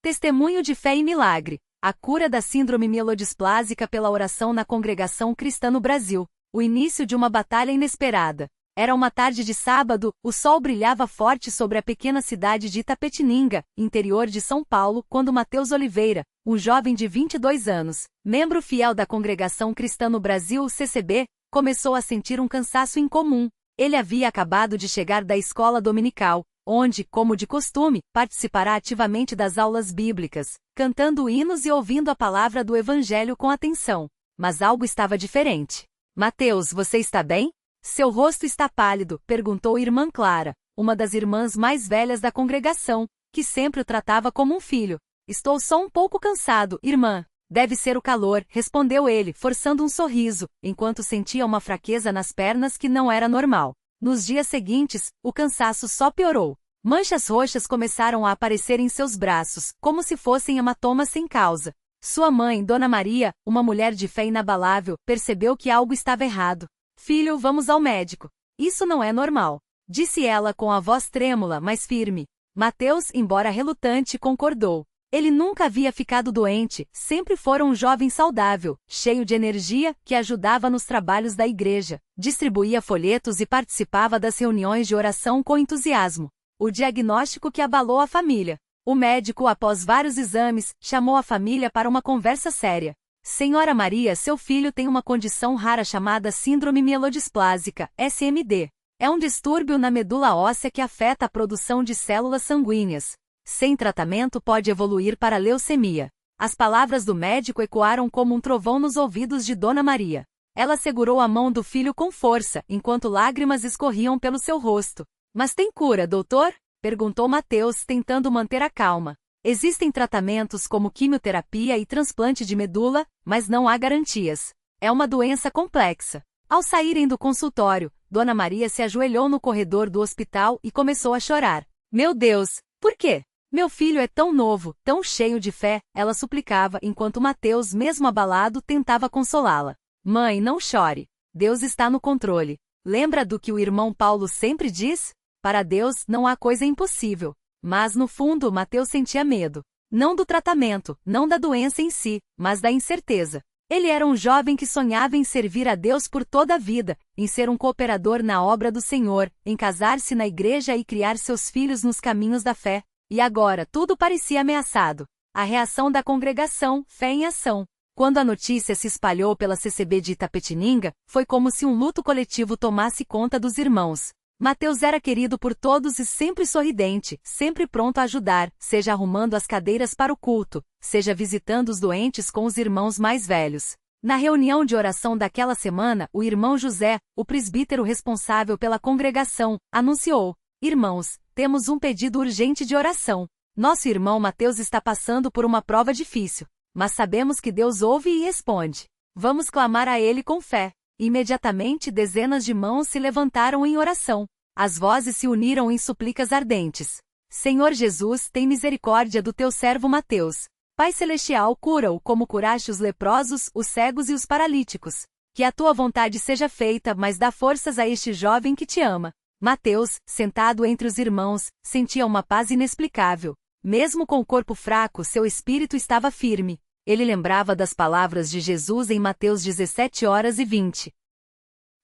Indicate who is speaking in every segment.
Speaker 1: Testemunho de fé e milagre. A cura da síndrome mielodisplásica pela oração na congregação cristã no Brasil. O início de uma batalha inesperada. Era uma tarde de sábado, o sol brilhava forte sobre a pequena cidade de Itapetininga, interior de São Paulo, quando Mateus Oliveira, um jovem de 22 anos, membro fiel da congregação cristã no Brasil, CCB, começou a sentir um cansaço incomum. Ele havia acabado de chegar da escola dominical, onde, como de costume, participará ativamente das aulas bíblicas, cantando hinos e ouvindo a palavra do Evangelho com atenção. Mas algo estava diferente. Mateus, você está bem? Seu rosto está pálido, perguntou irmã Clara, uma das irmãs mais velhas da congregação, que sempre o tratava como um filho. Estou só um pouco cansado, irmã. Deve ser o calor, respondeu ele, forçando um sorriso, enquanto sentia uma fraqueza nas pernas que não era normal. Nos dias seguintes, o cansaço só piorou. Manchas roxas começaram a aparecer em seus braços, como se fossem hematomas sem causa. Sua mãe, Dona Maria, uma mulher de fé inabalável, percebeu que algo estava errado. Filho, vamos ao médico. Isso não é normal, disse ela com a voz trêmula, mas firme. Mateus, embora relutante, concordou. Ele nunca havia ficado doente, sempre fora um jovem saudável, cheio de energia, que ajudava nos trabalhos da igreja, distribuía folhetos e participava das reuniões de oração com entusiasmo. O diagnóstico que abalou a família. O médico, após vários exames, chamou a família para uma conversa séria. Senhora Maria, seu filho tem uma condição rara chamada síndrome mielodisplásica, SMD. É um distúrbio na medula óssea que afeta a produção de células sanguíneas. Sem tratamento pode evoluir para leucemia. As palavras do médico ecoaram como um trovão nos ouvidos de Dona Maria. Ela segurou a mão do filho com força, enquanto lágrimas escorriam pelo seu rosto. Mas tem cura, doutor? Perguntou Mateus, tentando manter a calma. Existem tratamentos como quimioterapia e transplante de medula, mas não há garantias. É uma doença complexa. Ao saírem do consultório, Dona Maria se ajoelhou no corredor do hospital e começou a chorar. Meu Deus, por quê? Meu filho é tão novo, tão cheio de fé, ela suplicava enquanto Mateus, mesmo abalado, tentava consolá-la. Mãe, não chore. Deus está no controle. Lembra do que o irmão Paulo sempre diz? Para Deus não há coisa impossível. Mas no fundo Mateus sentia medo. Não do tratamento, não da doença em si, mas da incerteza. Ele era um jovem que sonhava em servir a Deus por toda a vida, em ser um cooperador na obra do Senhor, em casar-se na igreja e criar seus filhos nos caminhos da fé. E agora tudo parecia ameaçado. A reação da congregação, fé em ação. Quando a notícia se espalhou pela CCB de Itapetininga, foi como se um luto coletivo tomasse conta dos irmãos. Mateus era querido por todos e sempre sorridente, sempre pronto a ajudar, seja arrumando as cadeiras para o culto, seja visitando os doentes com os irmãos mais velhos. Na reunião de oração daquela semana, o irmão José, o presbítero responsável pela congregação, anunciou: Irmãos, temos um pedido urgente de oração. Nosso irmão Mateus está passando por uma prova difícil, mas sabemos que Deus ouve e responde. Vamos clamar a Ele com fé. Imediatamente dezenas de mãos se levantaram em oração. As vozes se uniram em súplicas ardentes. Senhor Jesus, tem misericórdia do teu servo Mateus. Pai Celestial, cura-o como curaste os leprosos, os cegos e os paralíticos. Que a tua vontade seja feita, mas dá forças a este jovem que te ama. Mateus, sentado entre os irmãos, sentia uma paz inexplicável. Mesmo com o corpo fraco, seu espírito estava firme. Ele lembrava das palavras de Jesus em Mateus 17:20.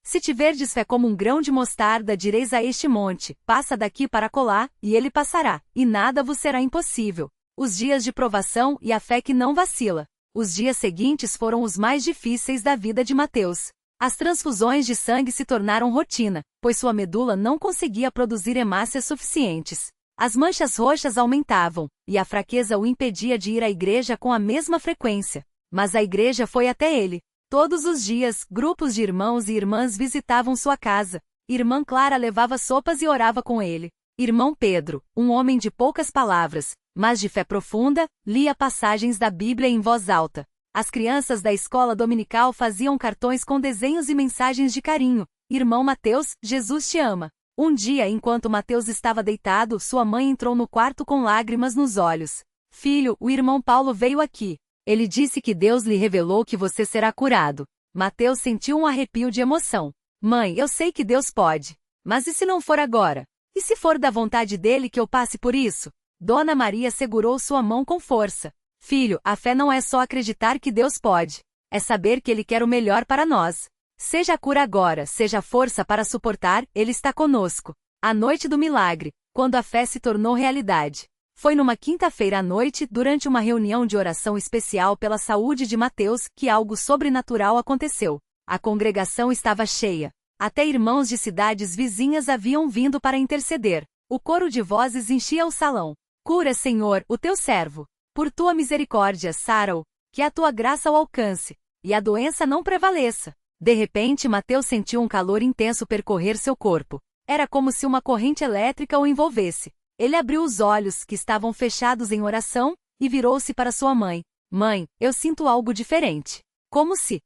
Speaker 1: Se tiverdes fé como um grão de mostarda, direis a este monte, passa daqui para acolá, e ele passará, e nada vos será impossível. Os dias de provação e a fé que não vacila. Os dias seguintes foram os mais difíceis da vida de Mateus. As transfusões de sangue se tornaram rotina, pois sua medula não conseguia produzir hemácias suficientes. As manchas roxas aumentavam, e a fraqueza o impedia de ir à igreja com a mesma frequência. Mas a igreja foi até ele. Todos os dias, grupos de irmãos e irmãs visitavam sua casa. Irmã Clara levava sopas e orava com ele. Irmão Pedro, um homem de poucas palavras, mas de fé profunda, lia passagens da Bíblia em voz alta. As crianças da escola dominical faziam cartões com desenhos e mensagens de carinho. Irmão Mateus, Jesus te ama. Um dia, enquanto Mateus estava deitado, sua mãe entrou no quarto com lágrimas nos olhos. Filho, o irmão Paulo veio aqui. Ele disse que Deus lhe revelou que você será curado. Mateus sentiu um arrepio de emoção. Mãe, eu sei que Deus pode. Mas e se não for agora? E se for da vontade dele que eu passe por isso? Dona Maria segurou sua mão com força. Filho, a fé não é só acreditar que Deus pode. É saber que Ele quer o melhor para nós. Seja a cura agora, seja a força para suportar, Ele está conosco. A noite do milagre, quando a fé se tornou realidade. Foi numa quinta-feira à noite, durante uma reunião de oração especial pela saúde de Mateus, que algo sobrenatural aconteceu. A congregação estava cheia. Até irmãos de cidades vizinhas haviam vindo para interceder. O coro de vozes enchia o salão. Cura, Senhor, o teu servo. Por tua misericórdia, sara-o, que a tua graça o alcance, e a doença não prevaleça. De repente, Mateus sentiu um calor intenso percorrer seu corpo. Era como se uma corrente elétrica o envolvesse. Ele abriu os olhos, que estavam fechados em oração, e virou-se para sua mãe. Mãe, eu sinto algo diferente. Como se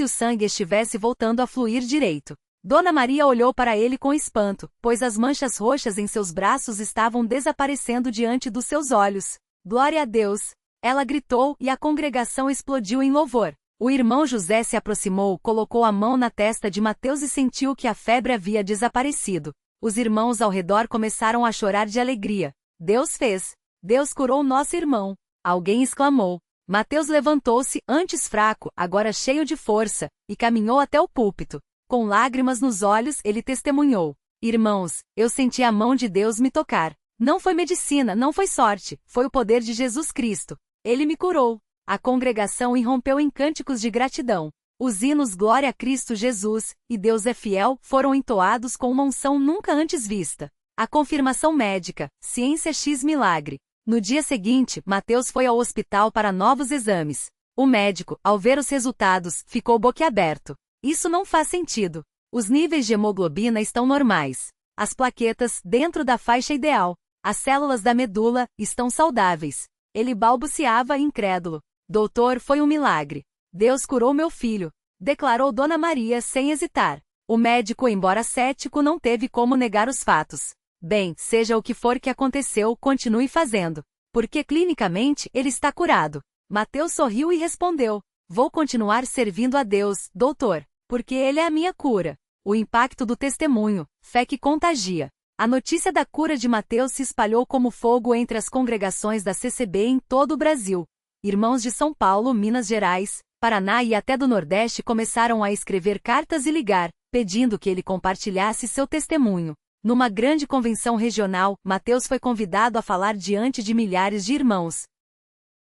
Speaker 1: o sangue estivesse voltando a fluir direito. Dona Maria olhou para ele com espanto, pois as manchas roxas em seus braços estavam desaparecendo diante dos seus olhos. Glória a Deus! Ela gritou e a congregação explodiu em louvor. O irmão José se aproximou, colocou a mão na testa de Mateus e sentiu que a febre havia desaparecido. Os irmãos ao redor começaram a chorar de alegria. Deus fez! Deus curou nosso irmão! Alguém exclamou. Mateus levantou-se, antes fraco, agora cheio de força, e caminhou até o púlpito. Com lágrimas nos olhos, ele testemunhou. Irmãos, eu senti a mão de Deus me tocar. Não foi medicina, não foi sorte, foi o poder de Jesus Cristo. Ele me curou. A congregação irrompeu em cânticos de gratidão. Os hinos Glória a Cristo Jesus e Deus é fiel foram entoados com uma unção nunca antes vista. A confirmação médica, ciência X milagre. No dia seguinte, Mateus foi ao hospital para novos exames. O médico, ao ver os resultados, ficou boquiaberto. Isso não faz sentido. Os níveis de hemoglobina estão normais. As plaquetas, dentro da faixa ideal. As células da medula, estão saudáveis. Ele balbuciava incrédulo. Doutor, foi um milagre. Deus curou meu filho, declarou Dona Maria sem hesitar. O médico, embora cético, não teve como negar os fatos. Bem, seja o que for que aconteceu, continue fazendo. Porque clinicamente, ele está curado. Mateus sorriu e respondeu. Vou continuar servindo a Deus, doutor. Porque Ele é a minha cura. O impacto do testemunho, fé que contagia. A notícia da cura de Mateus se espalhou como fogo entre as congregações da CCB em todo o Brasil. Irmãos de São Paulo, Minas Gerais, Paraná e até do Nordeste começaram a escrever cartas e ligar, pedindo que ele compartilhasse seu testemunho. Numa grande convenção regional, Mateus foi convidado a falar diante de milhares de irmãos.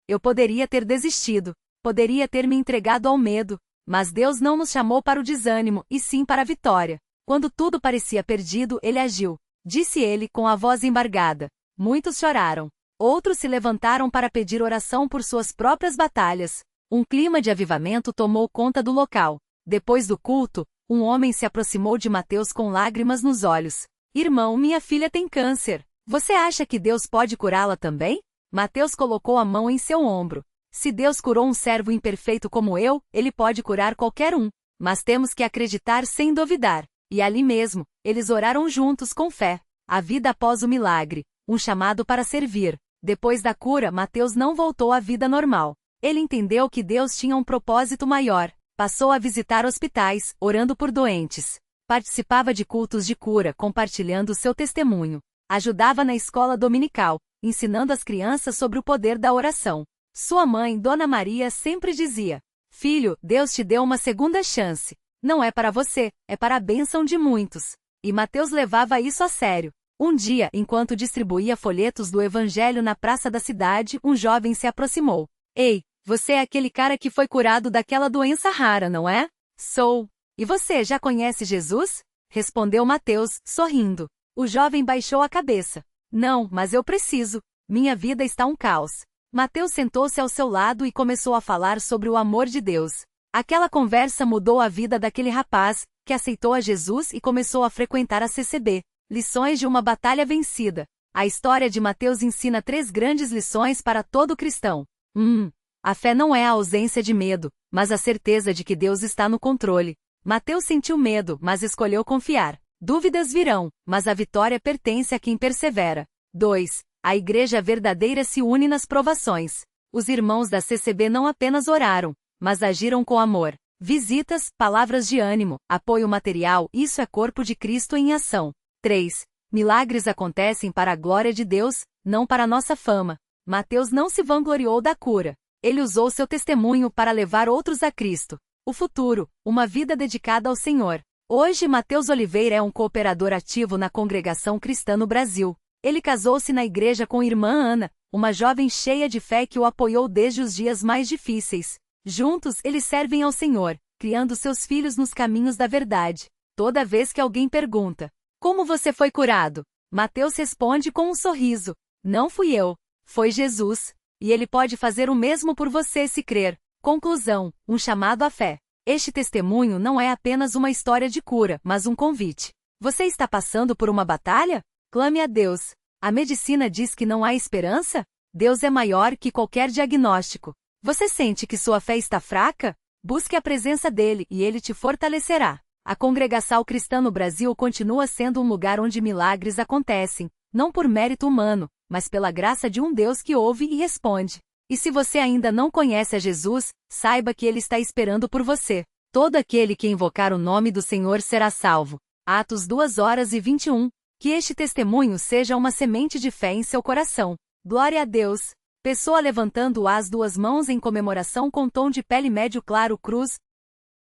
Speaker 1: Eu poderia ter desistido, poderia ter me entregado ao medo, mas Deus não nos chamou para o desânimo, e sim para a vitória. Quando tudo parecia perdido, Ele agiu. Disse ele com a voz embargada. Muitos choraram. Outros se levantaram para pedir oração por suas próprias batalhas. Um clima de avivamento tomou conta do local. Depois do culto, um homem se aproximou de Mateus com lágrimas nos olhos. Irmão, minha filha tem câncer. Você acha que Deus pode curá-la também? Mateus colocou a mão em seu ombro. Se Deus curou um servo imperfeito como eu, Ele pode curar qualquer um. Mas temos que acreditar sem duvidar. E ali mesmo, eles oraram juntos com fé. A vida após o milagre, um chamado para servir. Depois da cura, Mateus não voltou à vida normal. Ele entendeu que Deus tinha um propósito maior. Passou a visitar hospitais, orando por doentes. Participava de cultos de cura, compartilhando seu testemunho. Ajudava na escola dominical, ensinando as crianças sobre o poder da oração. Sua mãe, Dona Maria, sempre dizia: Filho, Deus te deu uma segunda chance. Não é para você, é para a bênção de muitos. E Mateus levava isso a sério. Um dia, enquanto distribuía folhetos do Evangelho na praça da cidade, um jovem se aproximou. Ei, você é aquele cara que foi curado daquela doença rara, não é? Sou. E você já conhece Jesus? Respondeu Mateus, sorrindo. O jovem baixou a cabeça. Não, mas eu preciso. Minha vida está um caos. Mateus sentou-se ao seu lado e começou a falar sobre o amor de Deus. Aquela conversa mudou a vida daquele rapaz, que aceitou a Jesus e começou a frequentar a CCB. Lições de uma batalha vencida. A história de Mateus ensina 3 grandes lições para todo cristão. 1. A fé não é a ausência de medo, mas a certeza de que Deus está no controle. Mateus sentiu medo, mas escolheu confiar. Dúvidas virão, mas a vitória pertence a quem persevera. 2. A igreja verdadeira se une nas provações. Os irmãos da CCB não apenas oraram, mas agiram com amor. Visitas, palavras de ânimo, apoio material, isso é corpo de Cristo em ação. 3. Milagres acontecem para a glória de Deus, não para nossa fama. Mateus não se vangloriou da cura. Ele usou seu testemunho para levar outros a Cristo. O futuro, uma vida dedicada ao Senhor. Hoje, Mateus Oliveira é um cooperador ativo na Congregação Cristã no Brasil. Ele casou-se na igreja com irmã Ana, uma jovem cheia de fé que o apoiou desde os dias mais difíceis. Juntos, eles servem ao Senhor, criando seus filhos nos caminhos da verdade. Toda vez que alguém pergunta, como você foi curado? Mateus responde com um sorriso, não fui eu, foi Jesus. E ele pode fazer o mesmo por você se crer. Conclusão, um chamado à fé. Este testemunho não é apenas uma história de cura, mas um convite. Você está passando por uma batalha? Clame a Deus. A medicina diz que não há esperança? Deus é maior que qualquer diagnóstico. Você sente que sua fé está fraca? Busque a presença dele e ele te fortalecerá. A Congregação Cristã no Brasil continua sendo um lugar onde milagres acontecem, não por mérito humano, mas pela graça de um Deus que ouve e responde. E se você ainda não conhece a Jesus, saiba que ele está esperando por você. Todo aquele que invocar o nome do Senhor será salvo. Atos 2:21. Que este testemunho seja uma semente de fé em seu coração. Glória a Deus. Pessoa levantando as duas mãos em comemoração com tom de pele médio claro cruz,